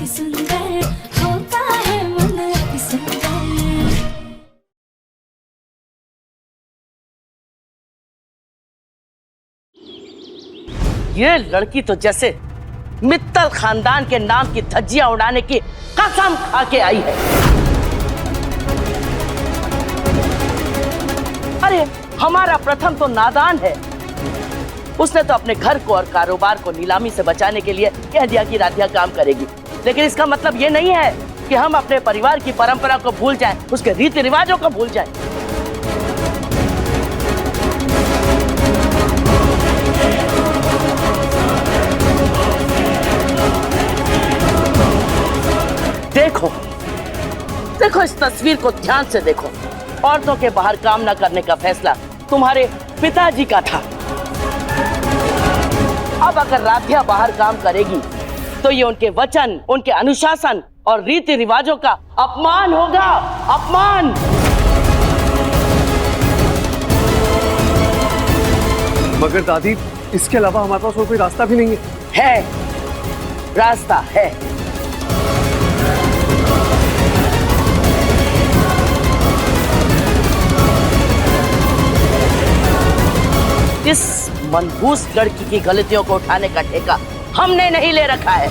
अति सुंदर होता है मन अति सुंदर। ये लड़की तो जैसे मित्तल खानदान के नाम की धज्जियां उड़ाने की कसम खा के आई है। अरे हमारा प्रथम तो नादान है। उसने तो अपने घर को और कारोबार को नीलामी से बचाने के लिए कह दिया कि राधिया काम करेगी, लेकिन इसका मतलब ये नहीं है कि हम अपने परिवार की परंपरा को भूल जाएं, उसके रीति रिवाजों को भूल जाएं। देखो देखो इस तस्वीर को ध्यान से देखो। औरतों के बाहर काम न करने का फैसला तुम्हारे पिताजी का था। अब अगर राधिया बाहर काम करेगी तो ये उनके वचन, उनके अनुशासन और रीति रिवाजों का अपमान होगा। अपमान। मगर दादी, इसके अलावा हमारे पास और कोई रास्ता भी नहीं है। रास्ता है। इस मनहूस लड़की की गलतियों को उठाने का ठेका हमने नहीं ले रखा है।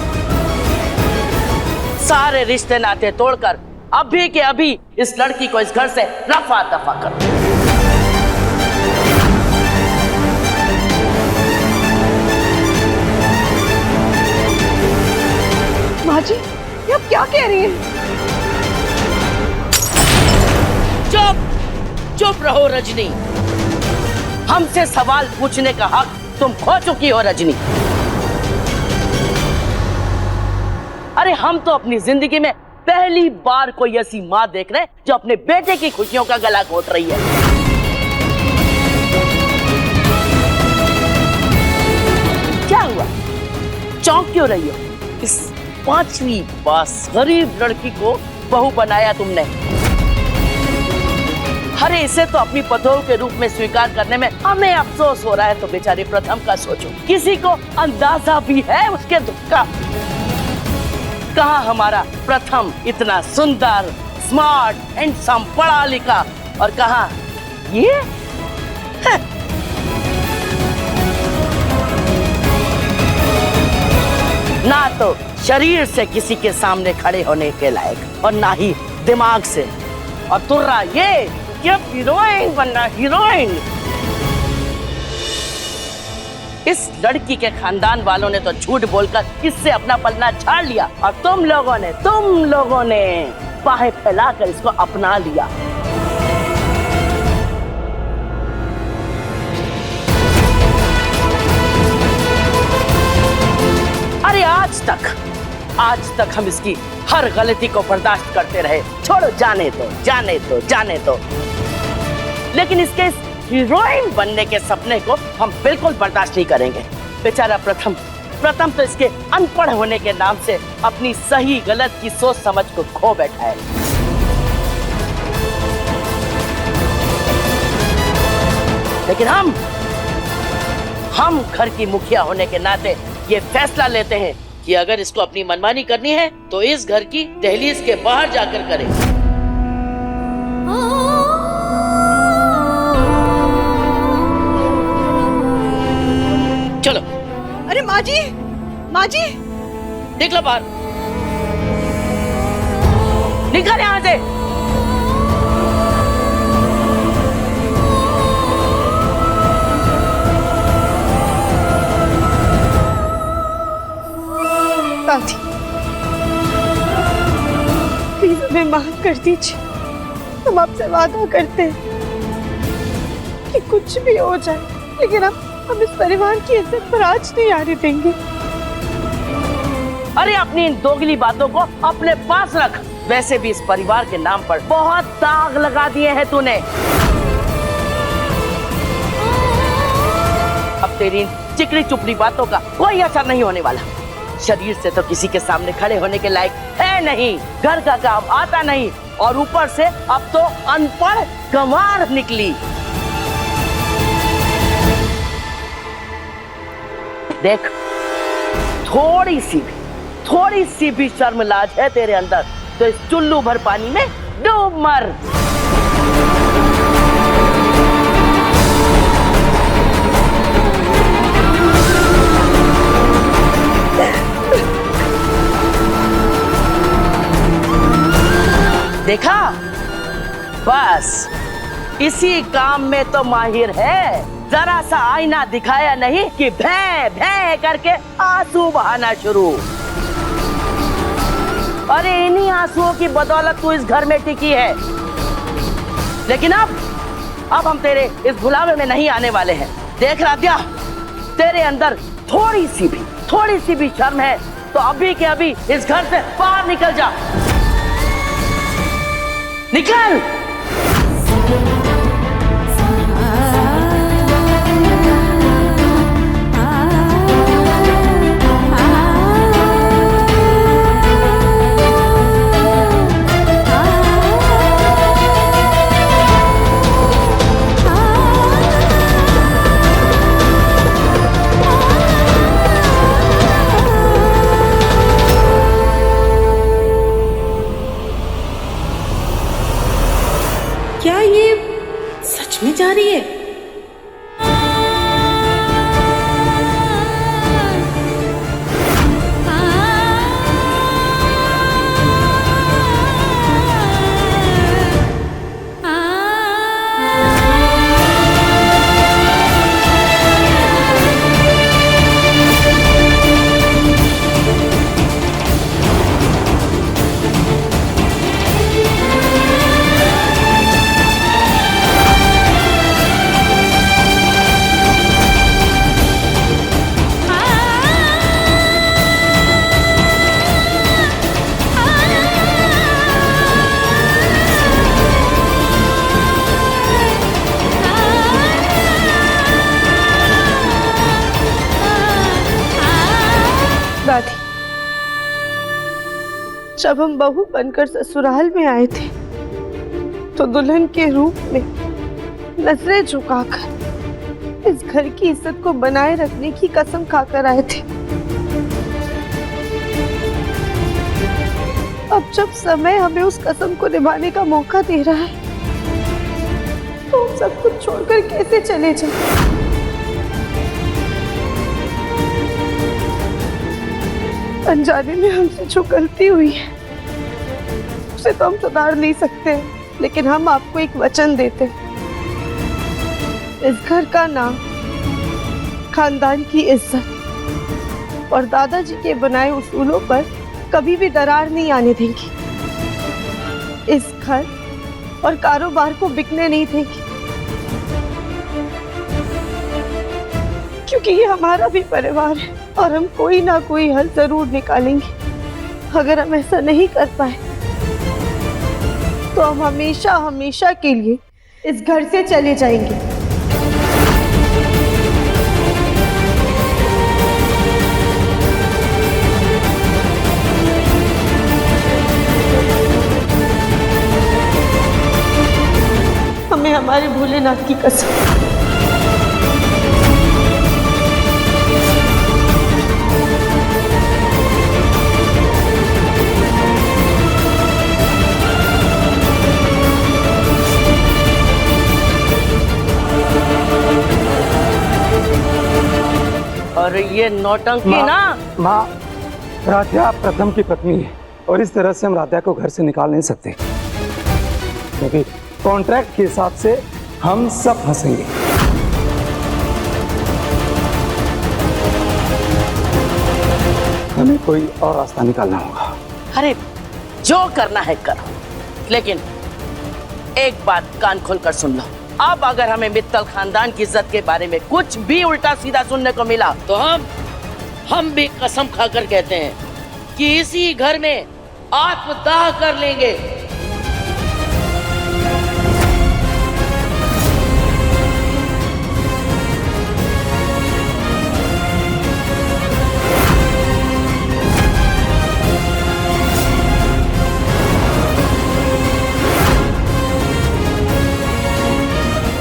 सारे रिश्ते नाते तोड़कर अभी के अभी इस लड़की को इस घर से रफा दफा कर। माँ जी, ये आप क्या कह रही हैं? चुप चुप रहो रजनी। हमसे सवाल पूछने का हक तुम खो चुकी हो रजनी। अरे हम तो अपनी जिंदगी में पहली बार कोई ऐसी माँ देख रहे हैं जो अपने बेटे की खुशियों का गला घोट रही है। क्या हुआ? चौंक क्यों रही हो? इस 5वीं पास गरीब लड़की को बहू बनाया तुमने। अरे इसे तो अपनी पतोह के रूप में स्वीकार करने में हमें अफसोस हो रहा है, तो बेचारे प्रथम का सोचो। किसी को अंदाजा भी है उसके दुख का? कहाँ हमारा प्रथम इतना सुंदर, स्मार्ट, हैंडसम, पढ़ा लिखा, और कहाँ ये? ना तो शरीर से किसी के सामने खड़े होने के लायक और ना ही दिमाग से, और तुर्रा ये हीरोइन बनना, हीरोइन। इस लड़की के खानदान वालों ने तो झूठ बोलकर इससे अपना पलना झाड़ लिया, और तुम लोगों ने बाहें फैलाकर इसको अपना लिया। अरे आज तक हम इसकी हर गलती को बर्दाश्त करते रहे। छोड़ो, जाने दो। लेकिन इसके इस हीरोइन बनने के सपने को हम बिल्कुल बर्दाश्त नहीं करेंगे। बेचारा प्रथम तो इसके अनपढ़ होने के नाम से अपनी सही गलत की सोच समझ को खो बैठा है। लेकिन हम घर की मुखिया होने के नाते ये फैसला लेते हैं कि अगर इसको अपनी मनमानी करनी है तो इस घर की दहलीज के बाहर जाकर करे। चलो। अरे माँ जी, देख लो बाहर। निकल यहाँ से। दादी, प्लीज हमें माफ कर दीजिए। हम आपसे वादा करते हैं कि कुछ भी हो जाए, लेकिन हम इस परिवार की इज्जत पर आज नहीं आने देंगे। अरे अपनी इन दोगली बातों को अपने पास रख। वैसे भी इस परिवार के नाम पर बहुत दाग लगा दिए हैं तूने। अब तेरी चिकनी चुपड़ी बातों का कोई असर नहीं होने वाला। शरीर से तो किसी के सामने खड़े होने के लायक है नहीं, घर का काम आता नहीं, और ऊपर से अब तो अनपढ़ गंवार निकली। थोड़ी सी भी शर्म लाज है तेरे अंदर तो इस चुल्लू भर पानी में डूब मर। देखा, बस इसी काम में तो माहिर है। जरा सा आईना दिखाया नहीं कि भै भै करके आंसू बहाना शुरू। अरे इन्हीं आंसुओं की बदौलत तू इस घर में टिकी है। लेकिन अब हम तेरे इस भुलावे में नहीं आने वाले हैं। देख राध्या, तेरे अंदर थोड़ी सी भी शर्म है तो अभी के अभी इस घर से बाहर निकल जा। निकल। क्या ये सच में जा रही है? दादी, जब हम बहू बनकर ससुराल में आए थे तो दुल्हन के रूप में नजरें झुकाकर इस घर की इज्जत को बनाए रखने की कसम खाकर आए थे। अब जब समय हमें उस कसम को निभाने का मौका दे रहा है तो हम सब कुछ छोड़कर कैसे चले जाएं? अनजाने में हमसे जो गलती हुई है उसे तो हम सुधार नहीं सकते, लेकिन हम आपको एक वचन देते हैं। इस घर का नाम, खानदान की इज्जत और दादाजी के बनाए उसूलों पर कभी भी दरार नहीं आने देंगे। इस घर और कारोबार को बिकने नहीं देंगे, क्योंकि ये हमारा भी परिवार है और हम कोई ना कोई हल जरूर निकालेंगे। अगर हम ऐसा नहीं कर पाए तो हम हमेशा हमेशा के लिए इस घर से चले जाएंगे। हमें हमारे भोलेनाथ की कसम। और ये नौटंकी ना। माँ, राध्या प्रथम की पत्नी है और इस तरह से हम राध्या को घर से निकाल नहीं सकते, क्योंकि कॉन्ट्रैक्ट के हिसाब से हम सब फंसेंगे। हमें कोई और रास्ता निकालना होगा। अरे जो करना है करो, लेकिन एक बात कान खोलकर सुन लो। अब अगर हमें मित्तल खानदान की इज्जत के बारे में कुछ भी उल्टा सीधा सुनने को मिला तो हम भी कसम खाकर कहते हैं कि इसी घर में आत्मदाह कर लेंगे।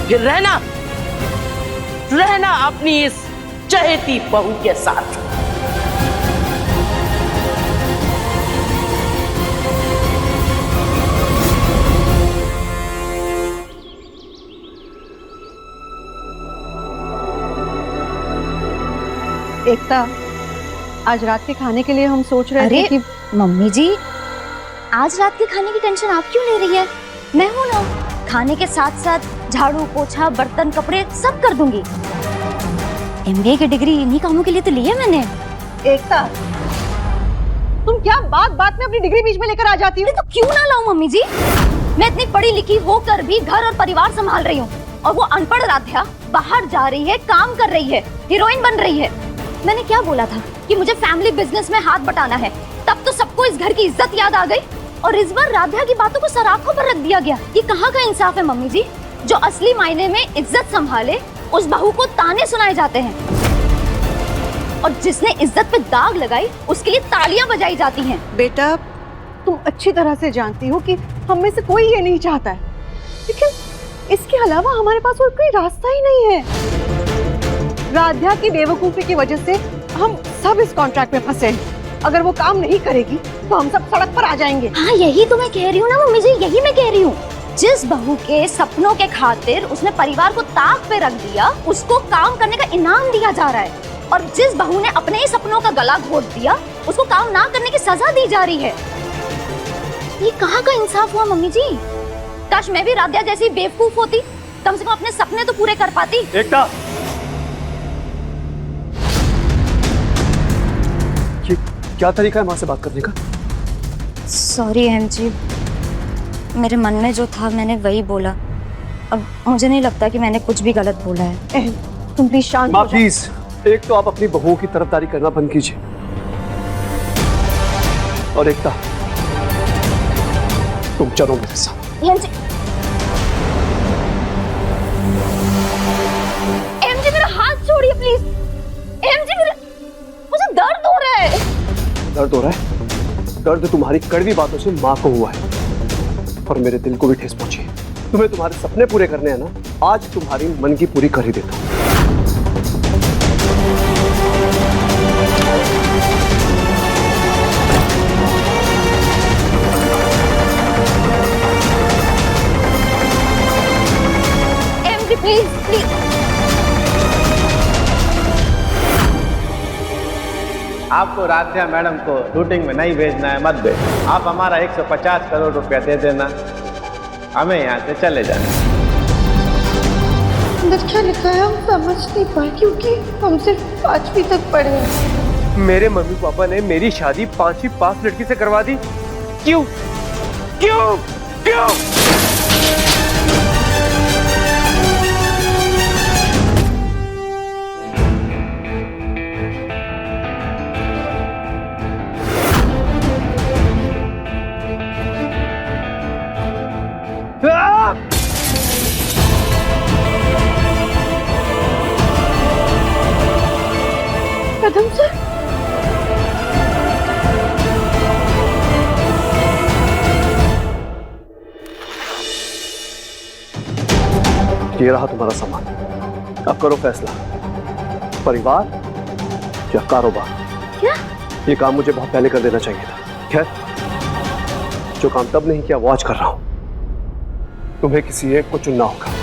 फिर रहना अपनी इस चहेती बहू के साथ। एकता, आज रात के खाने के लिए हम सोच रहे थे कि मम्मी जी, आज रात के खाने की टेंशन आप क्यों ले रही है? मैं हूं ना, खाने के साथ साथ झाड़ू पोछा बर्तन कपड़े सब कर दूंगी। एमबीए की डिग्री इन्हीं कामों के लिए तो ली है मैंने। एकता, तुम क्या बात बात में अपनी डिग्री बीच में लेकर आ जाती हो? तो क्यों ना लाऊं मम्मी जी? मैं इतनी पढ़ी लिखी होकर भी घर और परिवार संभाल रही हूँ, और वो अनपढ़ राध्या बाहर जा रही है, काम कर रही है, हीरोइन बन रही है। मैंने क्या बोला था कि मुझे फैमिली बिजनेस में हाथ बटाना है? तब तो सबको इस घर की इज्जत याद आ गई, और इस बार राध्या की बातों को सराखों पर रख दिया गया। ये कहाँ का इंसाफ है मम्मी जी? जो असली मायने में इज्जत संभाले उस बहू को ताने सुनाए जाते हैं, और जिसने इज्जत पे दाग लगाई उसके लिए तालियां बजाई जाती हैं। बेटा, तुम अच्छी तरह से जानती हो कि हम में से कोई ये नहीं चाहता है, लेकिन इसके अलावा हमारे पास और कोई रास्ता ही नहीं है। राध्या की बेवकूफी की वजह से हम सब इस कॉन्ट्रैक्ट में फंसे हैं। अगर वो काम नहीं करेगी तो हम सब सड़क पर आ जाएंगे। हाँ, यही तो मैं कह रही हूँ ना मम्मी जी, यही मैं कह रही हूँ। जिस बहू के सपनों के खातिर उसने परिवार को ताक पे रख दिया, उसको काम करने का इनाम दिया जा रहा है, और जिस बहू ने अपने ही सपनों का गला घोट दिया उसको काम ना करने की सजा दी जा रही है। ये कहाँ का इंसाफ हुआ मम्मी जी? काश मैं भी राध्या जैसी बेवकूफ होती, कम से कम अपने सपने तो पूरे कर पाती। एकता, ये क्या तरीका है माँ से बात करने का? सॉरी अहम जी, मेरे मन में जो था मैंने वही बोला। अब मुझे नहीं लगता कि मैंने कुछ भी गलत बोला है। तुम प्लीज शांत माँ हो जाओ। प्लीज, एक तो आप अपनी बहुओं की तरफदारी करना बंद कीजिए, और एकता, तुम चलो मेरे साथ। अहम जी मेरा हाथ छोड़िए प्लीज। अहम जी मुझे दर्द हो रहा है। दर्द हो रहा है? दर्द तुम्हारी कड़वी बातों से माँ को हुआ है, और मेरे दिल को भी ठेस पहुंची है। तुम्हें तुम्हारे सपने पूरे करने हैं ना, आज तुम्हारी मन की पूरी कर ही देता हूँ। Please please. आपको राध्या मैडम को शूटिंग में नहीं भेजना है, मत भेज। आप हमारा 150 करोड़ रुपया दे देना, हमें यहाँ से चले जाना। अंदर क्या लिखा है हम समझ नहीं पाए, क्योंकि हम सिर्फ 5वीं तक पढ़े हैं। मेरे मम्मी पापा ने मेरी शादी 5वीं पास लड़की से करवा दी। क्यों क्यों क्यों? कदम सर, ये रहा तुम्हारा सामान, अब करो फैसला, परिवार या कारोबार। क्या? ये काम मुझे बहुत पहले कर देना चाहिए था। खैर, जो काम तब नहीं किया वो आज कर रहा हूं। तुम्हें किसी एक को चुनना होगा।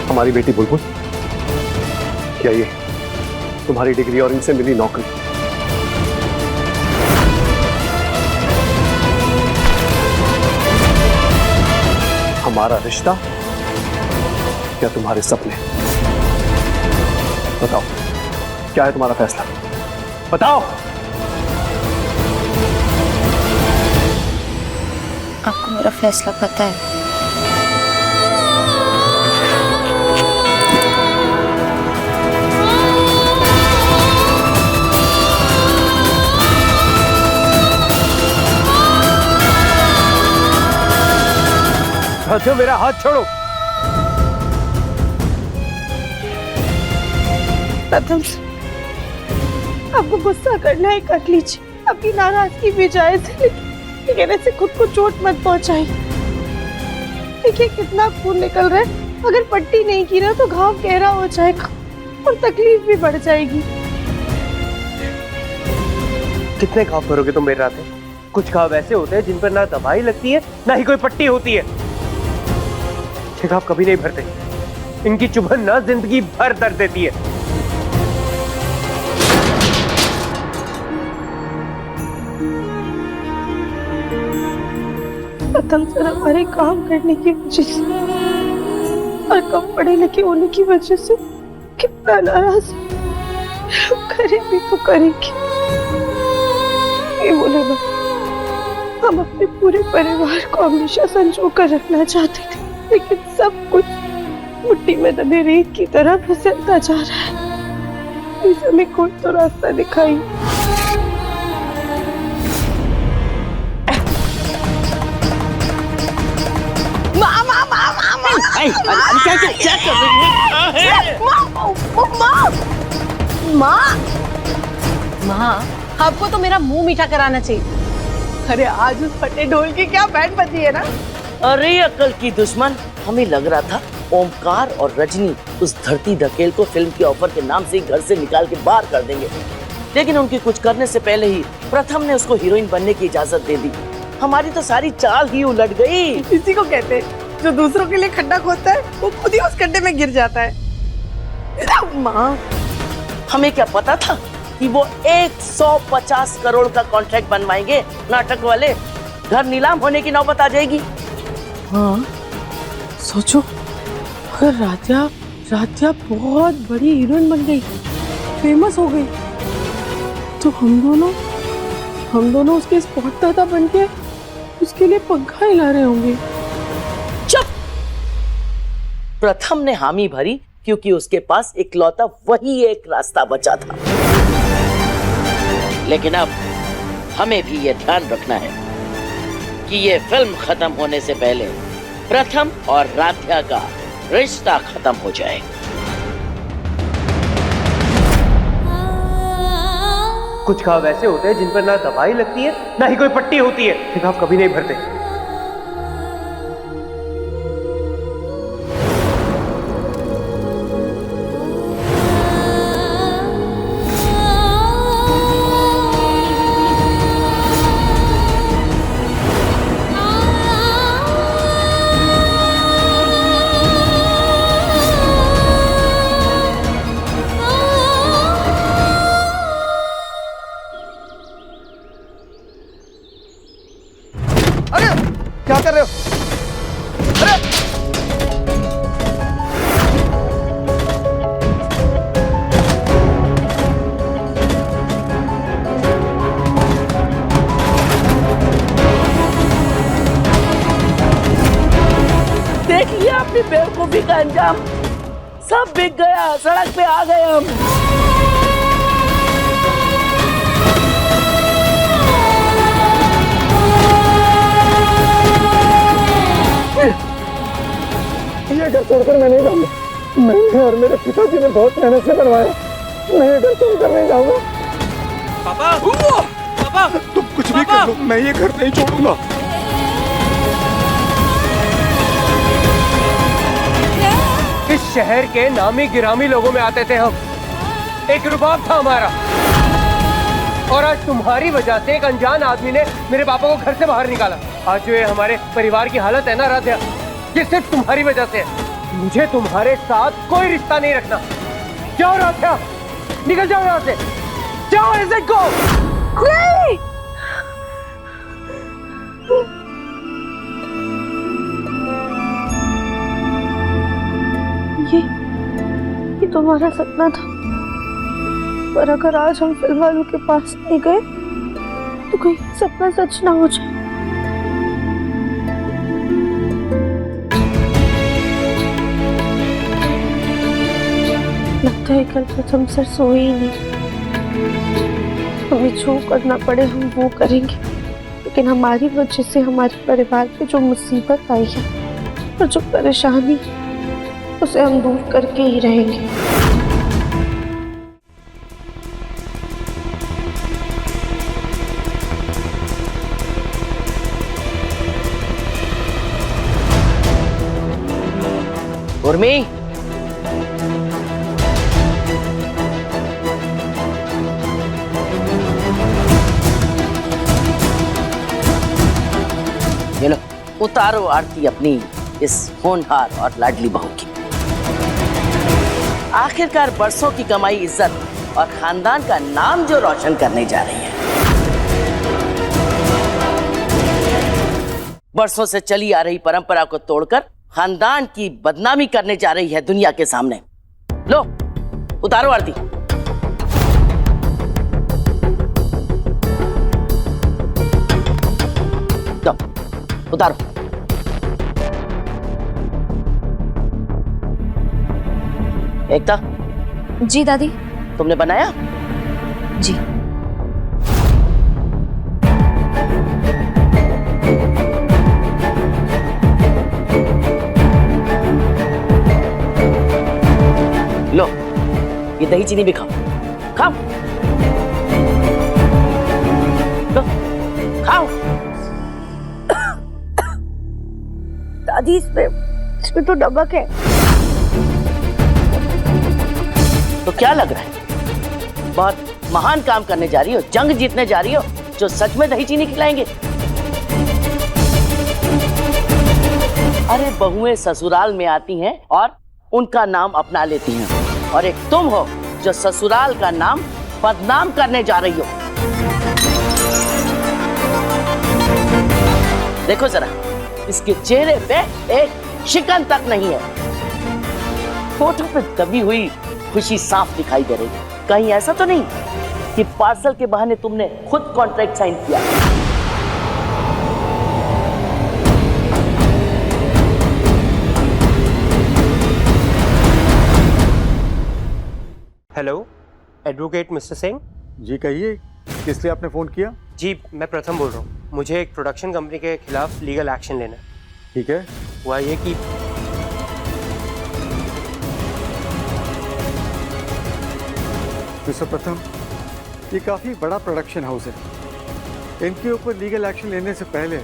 हमारी बेटी बुलबुल, क्या ये तुम्हारी डिग्री और इनसे मिली नौकरी? हमारा रिश्ता या तुम्हारे सपने? बताओ, क्या है तुम्हारा फैसला? बताओ। आपको मेरा फैसला पता है। साथियों, मेरा हाथ छोड़ो। प्रथम से आपको गुस्सा करना है कर लीजिए, अपनी नाराजगी भी जायज है, लेकिन ऐसे खुद को चोट मत पहुंचाई। देखिए कितना खून निकल रहा है, अगर पट्टी नहीं की ना तो घाव गहरा हो जाएगा और तकलीफ भी बढ़ जाएगी। कितने घाव करोगे तुम मेरे रात? कुछ घाव ऐसे होते हैं जिन पर ना दवाई लगती है ना ही कोई पट्टी होती है। ये घाव कभी नहीं भरते, इनकी चुभन ना जिंदगी भर दर्द देती है। प्रथम सर हमारे काम करने की वजह से और कम पढ़े लिखे होने की वजह से कितना नाराज करें भी तो करेंगे। ये बोले ना, हम अपने पूरे परिवार को हमेशा संजो कर रखना चाहते थे, लेकिन सब कुछ मिट्टी में दबे रेत की तरह फिसलता जा रहा है। इस हमें कोई तो रास्ता दिखाई। क्या कर रही है? माँ, आपको तो मेरा मुंह मीठा कराना चाहिए। अरे आज उस फटे ढोल की क्या बैंड बजी है ना। अरे अकल की दुश्मन, हमें लग रहा था ओमकार और रजनी उस धरती धकेल को फिल्म के ऑफर के नाम से ही घर से निकाल के बाहर कर देंगे, लेकिन उनकी कुछ करने से पहले ही प्रथम ने उसको हीरोइन बनने की इजाजत दे दी। हमारी तो सारी चाल ही उलट गई। इसी को कहते हैं जो दूसरों के लिए खड्डा खोदता है वो खुद ही उस खड्डे में गिर जाता है। माँ, हमें क्या पता था कि वो 150 करोड़ का कॉन्ट्रैक्ट बनवाएंगे नाटक वाले। घर नीलाम होने की नौबत आ जाएगी। हाँ, सोचो अगर राध्या बहुत बड़ी हीरोइन बन गई, फेमस हो गई, तो हम दोनों उसके स्पॉट दादा बन के उसके लिए पंखा हिला रहे होंगे। चुप! प्रथम ने हामी भरी क्योंकि उसके पास इकलौता वही एक रास्ता बचा था। लेकिन अब हमें भी ये ध्यान रखना है कि ये फिल्म खत्म होने से पहले प्रथम और राध्या का रिश्ता खत्म हो जाए। कुछ घाव ऐसे होते हैं जिन पर ना दवाई लगती है ना ही कोई पट्टी होती है। ये घाव कभी नहीं भरते। क्या कर रहे हो? अरे देख लिया अपनी बेवकूफी का अंजाम। सब बिक गया, सड़क पे आ गए हम। ये घर छोड़कर मैं नहीं जाऊंगा। मैंने और मेरे पिताजी ने बहुत मेहनत से बनवाया। मैं ये घर छोड़कर नहीं जाऊंगा। पापा, तुम कुछ भी कर लो, मैं ये घर नहीं छोड़ूंगा। इस शहर के नामी गिरामी लोगों में आते थे हम। एक रुबाब था हमारा, और आज तुम्हारी वजह से एक अनजान आदमी ने मेरे पापा को घर से बाहर निकाला। आज जो ये हमारे परिवार की हालत है ना राध्या, ये सिर्फ तुम्हारी वजह से है। मुझे तुम्हारे साथ कोई रिश्ता नहीं रखना। जाओ राध्या, निकल जाओ यहाँ से। जाओ, ऐसे गो। नहीं! ये तुम्हारा सपना था, पर अगर आज हम फिल्म वालों के पास नहीं गए तो कहीं सपना सच ना हो जाए। लगता है कल प्रथम सर सोए ही नहीं। हमें जो करना पड़े हम वो करेंगे, लेकिन हमारी वजह से हमारे परिवार पे जो मुसीबत आई है और जो परेशानी, उसे हम दूर करके ही रहेंगे। उर्मी, ये लो, उतारो आरती अपनी इस होनहार और लाडली बहू की। आखिरकार बरसों की कमाई, इज्जत और खानदान का नाम जो रोशन करने जा रही है, बरसों से चली आ रही परंपरा को तोड़कर खानदान की बदनामी करने जा रही है दुनिया के सामने। लो, उतारो आरती। लो, उतारो। एकता। जी दादी। तुमने बनाया? जी। लो, ये दही चीनी भी खाओ। खाओ, लो, खाओ। दादी इसमें तो नमक है। तो क्या लग रहा है, बहुत महान काम करने जा रही हो, जंग जीतने जा रही हो, जो सच में दही चीनी खिलाएंगे? अरे बहुएं ससुराल में आती हैं और उनका नाम अपना लेती हैं, और एक तुम हो जो ससुराल का नाम बदनाम करने जा रही हो। देखो जरा, इसके चेहरे पे एक शिकन तक नहीं है, होठों पे दबी हुई खुशी साफ दिखाई दे रही है। कहीं ऐसा तो नहीं कि पार्सल के बहाने तुमने खुद कॉन्ट्रैक्ट साइन किया? Hello, advocate mister Singh. जी कहिए, किस लिए आपने फ़ोन किया? जी, मैं प्रथम बोल रहा हूँ। मुझे एक प्रोडक्शन कंपनी के खिलाफ लीगल एक्शन लेना है। ठीक है। हुआ ये कि मिस्टर प्रथम, ये काफ़ी बड़ा प्रोडक्शन हाउस है। इनके ऊपर लीगल एक्शन लेने से पहले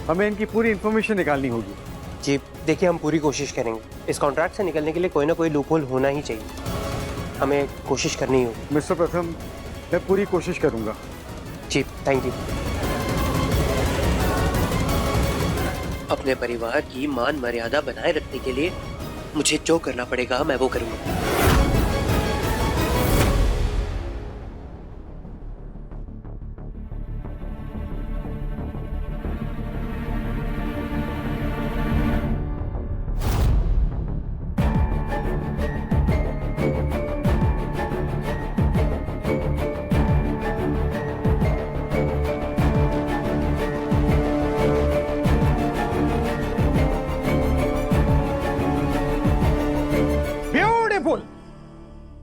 हमें इनकी पूरी इन्फॉर्मेशन निकालनी होगी। जी देखिए, हम पूरी कोशिश करेंगे। इस कॉन्ट्रैक्ट से निकलने के लिए कोई ना कोई लूपहोल होना ही चाहिए, हमें कोशिश करनी होगी। मिस्टर प्रथम, मैं पूरी कोशिश करूँगा। जी थैंक यू। अपने परिवार की मान मर्यादा बनाए रखने के लिए मुझे जो करना पड़ेगा मैं वो करूँगा।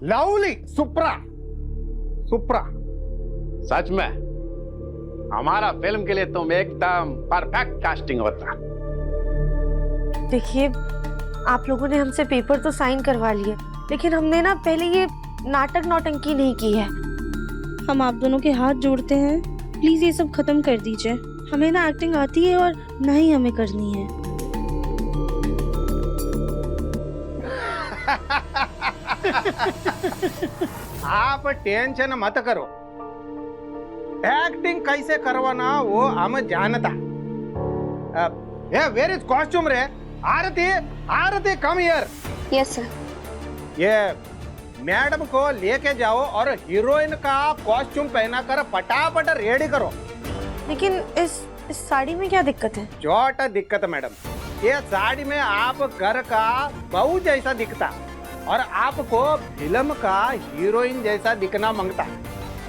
लवली, सुप्रा, सुप्रा, सच में हमारा फिल्म के लिए तुम एकदम परफेक्ट कास्टिंग होता। देखिए, आप लोगों ने हमसे पेपर तो साइन करवा लिए, लेकिन हमने ना पहले ये नाटक नौटंकी नहीं की है। हम आप दोनों के हाथ जोड़ते हैं, प्लीज ये सब खत्म कर दीजिए। हमें ना एक्टिंग आती है और ना ही हमें करनी है। आप टेंशन मत करो, एक्टिंग कैसे करवाना वो हम जानता। वेयर इज कॉस्ट्यूम रे? आरती, आरती कम हियर। Yes sir. ये मैडम को लेके जाओ और हीरोइन का कॉस्ट्यूम पहना कर फटाफट रेडी करो। लेकिन इस साड़ी में क्या दिक्कत है? छोटा दिक्कत मैडम, ये साड़ी में आप घर का बहू जैसा दिखता और आपको फिल्म का हीरोइन जैसा दिखना मांगता।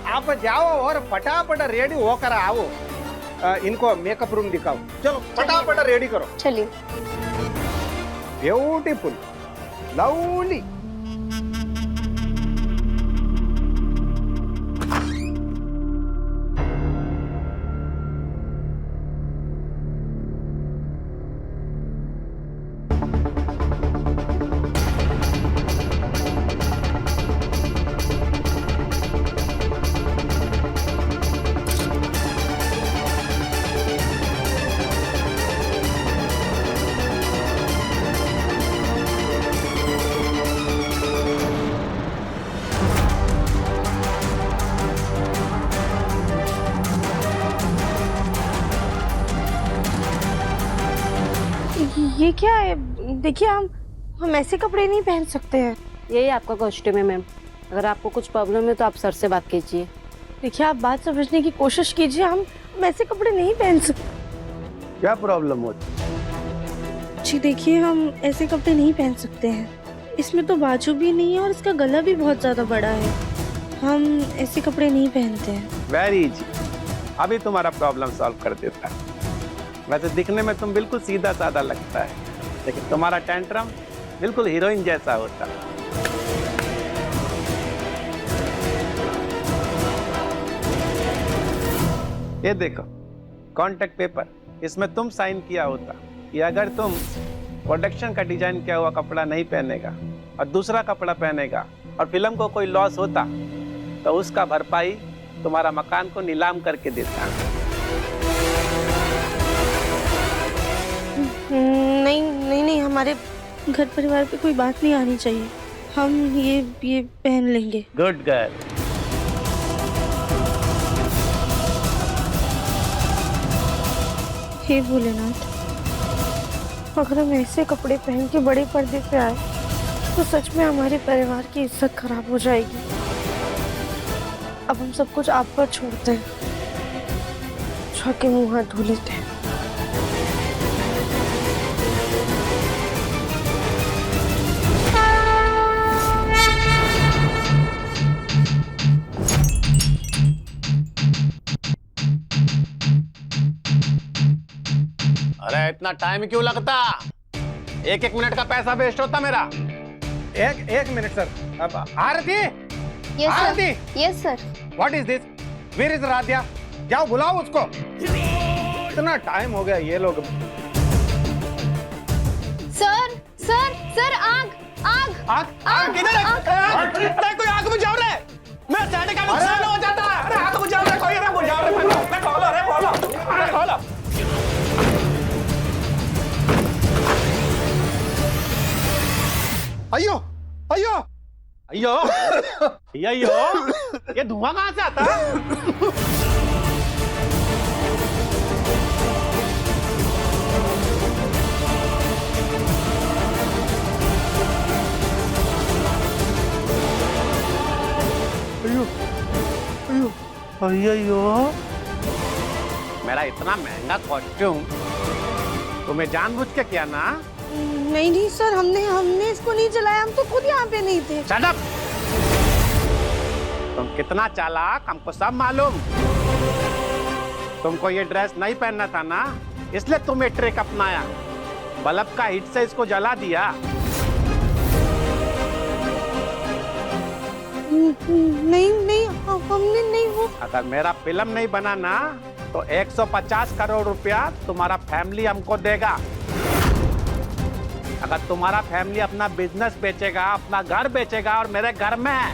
आप जाओ और फटाफट रेडी होकर आओ। इनको मेकअप रूम दिखाओ, चलो फटाफट रेडी करो। चलिए। Beautiful, lovely. ये क्या है? देखिए हम ऐसे कपड़े नहीं पहन सकते हैं। यही आपका कॉस्ट्यूम है मैम। अगर आपको कुछ प्रॉब्लम है तो आप सर से बात कीजिए। देखिए आप बात समझने की कोशिश कीजिए, हम ऐसे कपड़े नहीं पहन सकते। क्या प्रॉब्लम होती? जी देखिए हम ऐसे कपड़े नहीं पहन सकते हैं। इसमें तो बाजू भी नहीं है और इसका गला भी बहुत ज्यादा बड़ा है। हम ऐसे कपड़े नहीं पहनते हैं। वेरी इजी, अभी तुम्हारा प्रॉब्लम सॉल्व कर देता है। वैसे दिखने में तुम बिल्कुल सीधा साधा लगता है, लेकिन तुम्हारा टेंट्रम बिल्कुल हीरोइन जैसा होता है। ये देखो कॉन्ट्रैक्ट पेपर, इसमें तुम साइन किया होता कि अगर तुम प्रोडक्शन का डिजाइन किया हुआ कपड़ा नहीं पहनेगा और दूसरा कपड़ा पहनेगा और फिल्म को कोई लॉस होता तो उसका भरपाई तुम्हारा मकान को नीलाम करके देता। नहीं, हमारे घर परिवार पे कोई बात नहीं आनी चाहिए। हम ये पहन लेंगे। Good girl. हे भोलेनाथ, अगर हम ऐसे कपड़े पहन के बड़े पर्दे पे आए तो सच में हमारे परिवार की इज्जत खराब हो जाएगी। अब हम सब कुछ आप पर छोड़ते हैं, जाके मुंह हाथ धो लेते हैं। अरे इतना टाइम क्यों लगता? एक मिनट का पैसा वेस्ट होता मेरा। एक मिनट सर। अब Aarti, Aarti, yes sir. What is this? Where is Radhya? जाओ बुलाओ उसको। इतना टाइम हो गया ये लोग। सर सर सर आग आग आग किधर है? अरे कोई आग बुझाओ रे। मैं साइड का नुकसान हो जाता है। अरे आग बुझाओ रे, कोई रे बुझाओ रे। मैं खोलो रे, खोलो। अरे खोलो। अयो अयो अयो अयो, ये धुआं कहाँ से आता है? अयो मेरा इतना महंगा कॉस्ट्यूम तुम्हें जानबूझ के किया ना? नहीं सर, हमने इसको नहीं जलाया। हम तो खुद यहाँ पे नहीं थे। Shut up! तुम कितना चालाक हमको सब मालूम। तुमको ये ड्रेस नहीं पहनना था ना, इसलिए तुम ये ट्रिक अपनाया। बल्ब का हीट से इसको जला दिया। नहीं, हमने नहीं। वो अगर मेरा फिल्म नहीं बना ना तो 150 करोड़ रुपया तुम्हारा फैमिली हमको देगा। अगर तुम्हारा फैमिली अपना बिजनेस बेचेगा, अपना घर बेचेगा और मेरे घर में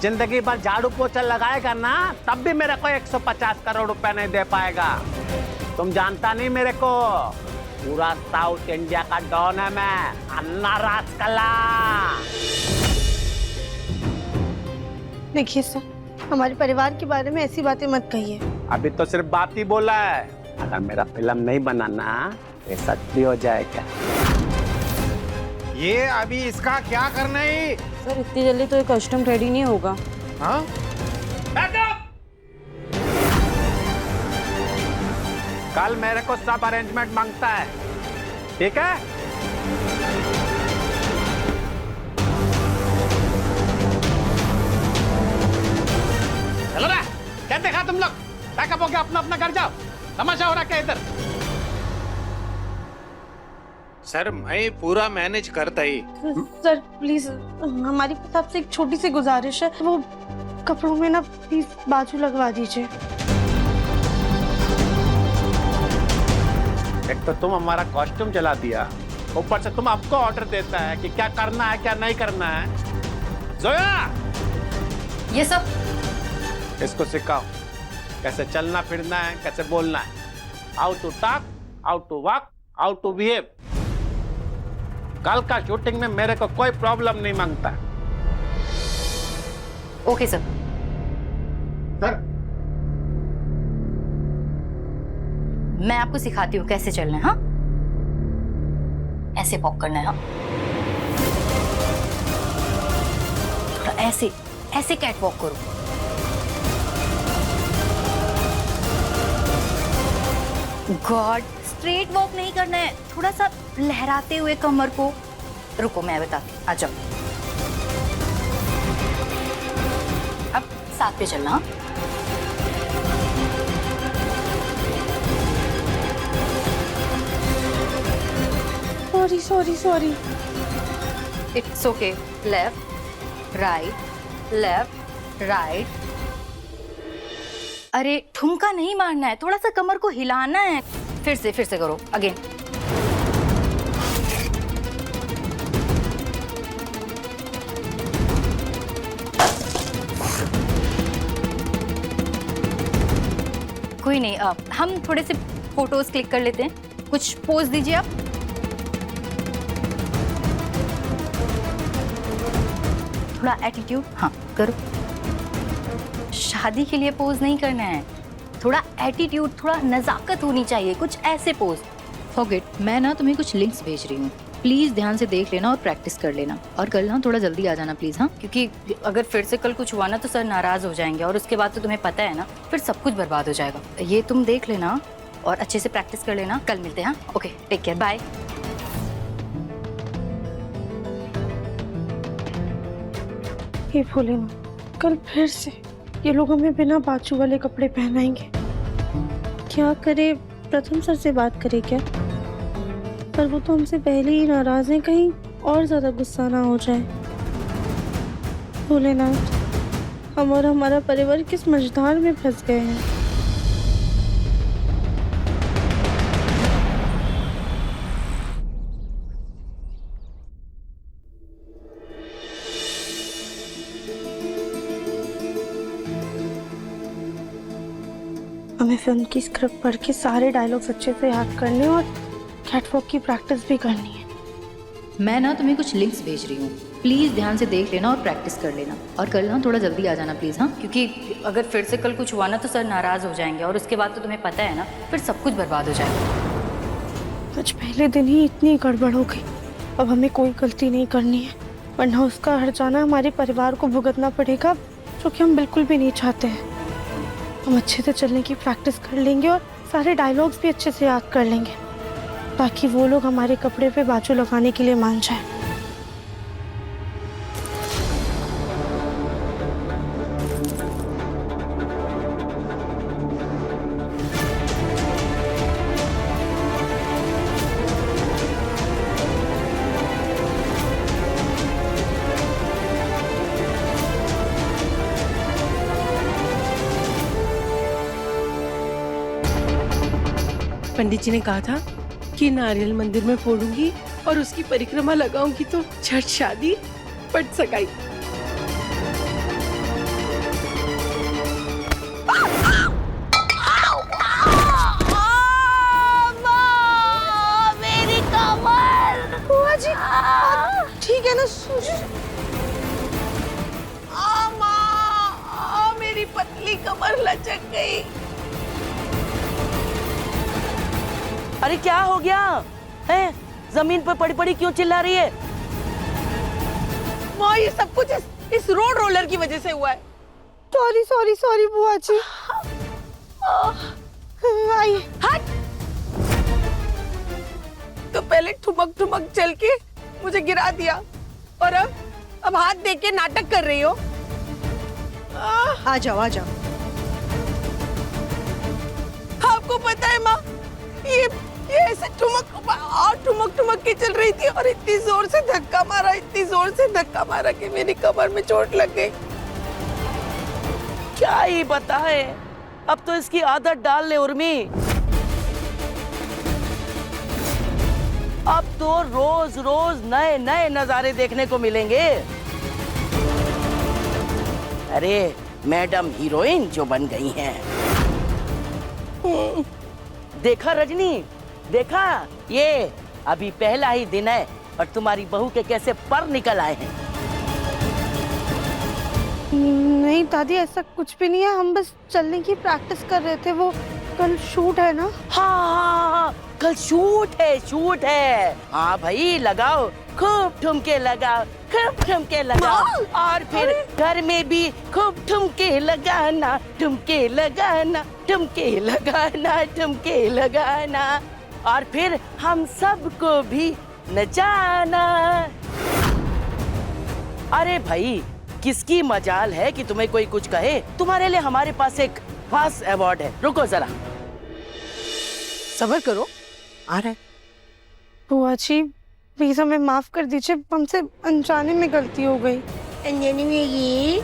जिंदगी भर झाड़ू पोछा लगाएगा ना, तब भी मेरे को 150 करोड़ रुपया नहीं दे पाएगा। तुम जानता नहीं मेरे को, पूरा साउथ इंडिया का डॉन है मैं, अन्ना राजकला। देखिए सर, हमारे परिवार के बारे में ऐसी बातें मत कहिए। अभी तो सिर्फ बात ही बोला है। अगर मेरा फिल्म नहीं बनाना ये सच भी हो जाएगा। ये अभी इसका क्या करना है? सर इतनी जल्दी तो ये कस्टम रेडी नहीं होगा। हाँ? कल मेरे को सब अरेंजमेंट मांगता है, ठीक है? चलो रे, क्या देखा तुम लोग? पैकअप हो गया, अपना अपना घर जाओ। तमाशा हो रहा क्या इधर? सर मैं पूरा मैनेज करता ही। सर प्लीज, हमारी आपसे एक छोटी सी गुजारिश है, वो कपड़ों में ना प्लीज बाजू लगवा दीजिए। एक तो तुम हमारा कॉस्ट्यूम जला दिया, ऊपर से तुम आपको ऑर्डर देता है कि क्या करना है क्या नहीं करना है। जोया, ये सब इसको सिखाओ कैसे चलना फिरना है, कैसे बोलना है। How to talk, how to walk, how to behave. कल का शूटिंग में मेरे को कोई प्रॉब्लम नहीं मांगता। Okay sir. सर मैं आपको सिखाती हूँ कैसे चलना है। हाँ ऐसे वॉक करना है। हाँ, थोड़ा ऐसे ऐसे कैट वॉक करो। गॉड, स्ट्रेट वॉक नहीं करना है, थोड़ा सा लहराते हुए कमर को। रुको मैं बताती हूँ, आ जाओ। अब साथ पे चलना। Sorry sorry sorry. It's okay. Left right right. अरे ठुमका नहीं मारना है, थोड़ा सा कमर को हिलाना है। फिर से करो अगेन। कोई नहीं, हम थोड़े से फोटोज क्लिक कर लेते हैं। कुछ पोज दीजिए आप। थोड़ा एटीट्यूड, हाँ करो। शादी के लिए पोज नहीं करना है, थोड़ा एटीट्यूड, थोड़ा नजाकत होनी चाहिए, कुछ ऐसे पोज। फॉरगेट, मैं ना तुम्हें कुछ लिंक्स भेज रही हूँ, प्लीज ध्यान से देख लेना और प्रैक्टिस कर लेना। और कल ना थोड़ा जल्दी आ जाना प्लीज। हाँ, क्योंकि अगर फिर से कल कुछ हुआ ना तो सर नाराज हो जाएंगे, और उसके बाद तो तुम्हें पता है ना, फिर सब कुछ बर्बाद हो जाएगा। ये तुम देख लेना और अच्छे से प्रैक्टिस कर लेना। कल मिलते हैं। हाँ, ओके, टेक केयर, बाय। हे भोलेनाथ, कल फिर से ये लोग हमें बिना बाजू वाले कपड़े पहनाएंगे। क्या करे, प्रथम सर से बात करे क्या? पर वो तो हमसे पहले ही नाराज हैं, कहीं और ज्यादा गुस्सा ना हो जाए। भोलेनाथ, हम और हमारा परिवार किस मझधार में फंस गए हैं। हमें फिल्म की स्क्रिप्ट पढ़ के सारे डायलॉग्स अच्छे से याद करने और कैटवॉक की प्रैक्टिस भी करनी है। मैं ना तुम्हें कुछ लिंक्स भेज रही हूँ, प्लीज ध्यान से देख लेना और प्रैक्टिस कर लेना। और कल ना थोड़ा जल्दी आ जाना प्लीज। हाँ, क्योंकि अगर फिर से कल कुछ हुआ ना तो सर नाराज हो जाएंगे, और उसके बाद तो तुम्हें पता है ना, फिर सब कुछ बर्बाद हो जाएगा। आज पहले दिन ही इतनी गड़बड़ हो गई, अब हमें कोई गलती नहीं करनी है, वरना उसका हट जाना हमारे परिवार को भुगतना पड़ेगा, जो कि हम बिल्कुल भी नहीं चाहते हैं। हम अच्छे से चलने की प्रैक्टिस कर लेंगे और सारे डायलॉग्स भी अच्छे से याद कर लेंगे, ताकि वो लोग हमारे कपड़े पे बाजू लगाने के लिए मान जाए। पंडित जी ने कहा था कि नारियल मंदिर में फोड़ूंगी और उसकी परिक्रमा लगाऊंगी तो झट शादी पट सगाई। मेरी कमर। बुआ जी, ठीक है ना? मेरी पतली कमर लचक गई। अरे क्या हो गया है? जमीन पर पड़ी पड़ी क्यों चिल्ला रही है? माँ, ये सब कुछ इस रोड रोलर की वजह से हुआ है। सॉरी सॉरी सॉरी बुआ जी। आइए। हट! तो पहले ठुमक ठुमक चल के मुझे गिरा दिया, और अब हाथ दे के नाटक कर रही हो। आ जाओ आ जाओ। आपको पता है माँ, ये ऐसे ठुमक ठुमक के चल रही थी, और इतनी जोर से धक्का मारा कि मेरी कमर में चोट लग गई। क्या ही पता है, अब तो इसकी आदत डाल ले उर्मी। अब तो रोज रोज नए नए नजारे देखने को मिलेंगे। अरे मैडम हीरोइन जो बन गई हैं। देखा रजनी, देखा, ये अभी पहला ही दिन है और तुम्हारी बहू के कैसे पर निकल आए हैं। नहीं दादी, ऐसा कुछ भी नहीं है, हम बस चलने की प्रैक्टिस कर रहे थे। वो कल शूट है ना। हाँ, कल शूट है। हाँ भाई लगाओ, खूब ठुमके लगाओ, खूब ठुमके लगाओ। और फिर घर में भी खूब ठुमके लगाना, ठुमके लगाना, ठुमके लगाना, ठुमके लगाना। और फिर हम सबको भी नचाना। अरे भाई, किसकी मजाल है कि तुम्हें कोई कुछ कहे। तुम्हारे लिए हमारे पास एक खास अवार्ड है। रुको जरा, सब्र करो, आ रहा है। बुआ जी प्लीज हमें माफ कर दीजिए, हमसे अनजाने में गलती हो गई। अनजाने में ये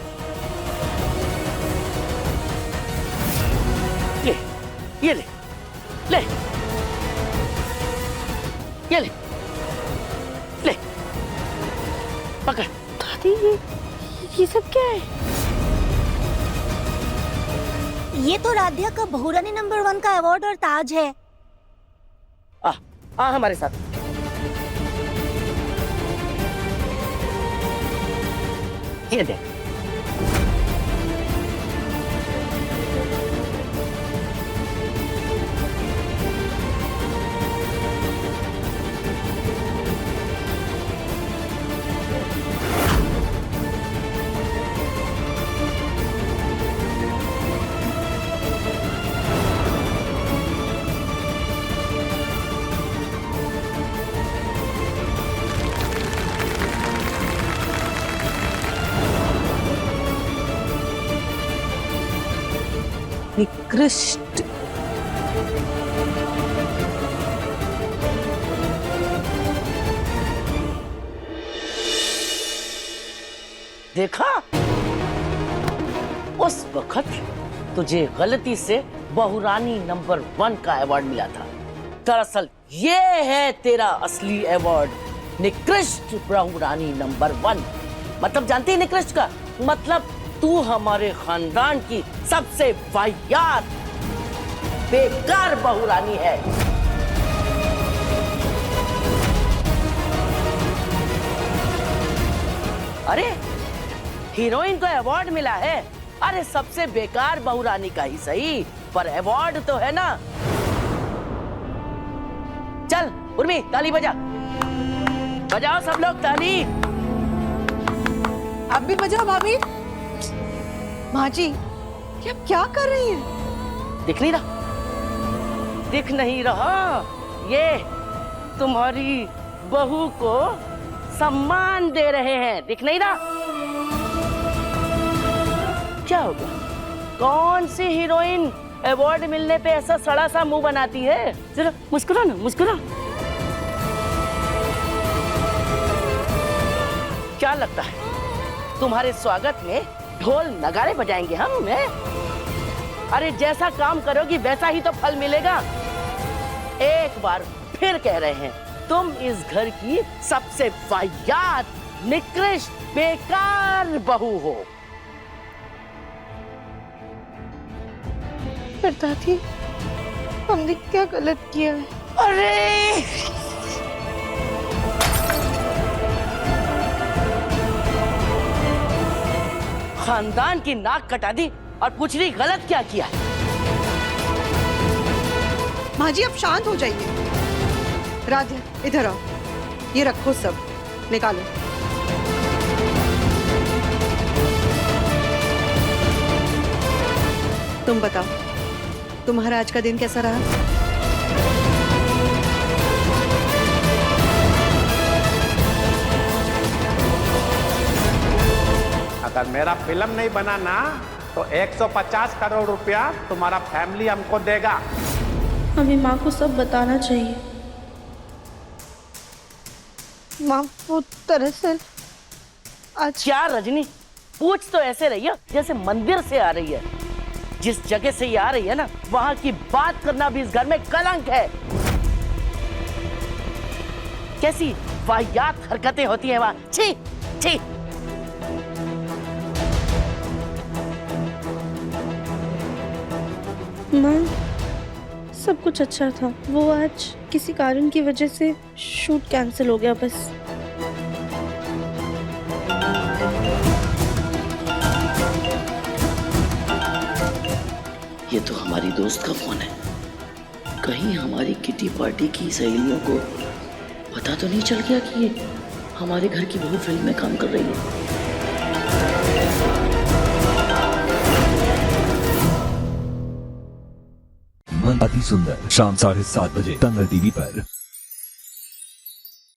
ये ले, ले, ये ले, ले, पकड़। दादी ये सब क्या है? ये तो राध्या का बहुरानी नंबर 1 का अवार्ड और ताज है। आ हमारे साथ। ये देख, निकृष्ट। देखा, उस वक्त तुझे गलती से बहुरानी नंबर 1 का अवार्ड मिला था। दरअसल ये है तेरा असली अवार्ड, निकृष्ट बहुरानी नंबर 1। मतलब जानती है निकृष्ट का मतलब? तू हमारे खानदान की सबसे वाहियात बेकार बहुरानी है। अरे हीरोइन को अवार्ड मिला है। अरे सबसे बेकार बहुरानी का ही सही, पर अवार्ड तो है ना। चल उर्मी, ताली बजा, बजाओ सब लोग ताली। अब भी बजाओ भाभी। माँ जी, ये आप क्या कर रही हैं? दिख नहीं रहा? दिख नहीं रहा? ये तुम्हारी बहू को सम्मान दे रहे हैं। दिख नहीं रहा? क्या होगा? कौन सी हीरोइन अवार्ड मिलने पे ऐसा सड़ा सा मुंह बनाती है? जरा मुस्कुरा ना, मुस्कुरा। क्या लगता है तुम्हारे स्वागत में ढोल नगाड़े बजाएंगे हम? अरे जैसा काम करोगी वैसा ही तो फल मिलेगा। एक बार फिर कह रहे हैं, तुम इस घर की सबसे वाहियात, निकृष्ट, बेकार बहू हो। पर दादी, हमने क्या गलत किया है? अरे खानदान की नाक कटा दी और पूछ रही गलत क्या किया? माँ जी, अब शांत हो जाइए। राध्या, इधर आओ, ये रखो, सब निकालो। तुम बताओ, तुम्हारा आज का दिन कैसा रहा? अगर मेरा फिल्म नहीं बना ना तो 150 करोड़ रुपया तुम्हारा फैमिली हमको देगा। हमें माँ को सब बताना चाहिए। माँ, वो दरअसल आज क्या रजनी, पूछ तो ऐसे रही है जैसे मंदिर से आ रही है। जिस जगह से ये आ रही है ना, वहां की बात करना भी इस घर में कलंक है। कैसी वाहियात हरकतें होती हैं वहां। छी छी। माँ, सब कुछ अच्छा था। वो आज किसी कारण की वजह से शूट कैंसिल हो गया बस। ये तो हमारी दोस्त का फोन है। कहीं हमारी किटी पार्टी की सहेलियों को पता तो नहीं चल गया कि ये हमारे घर की बहू फिल्म में काम कर रही है। मन अति सुंदर शाम 7:30 बजे दंगल टीवी पर।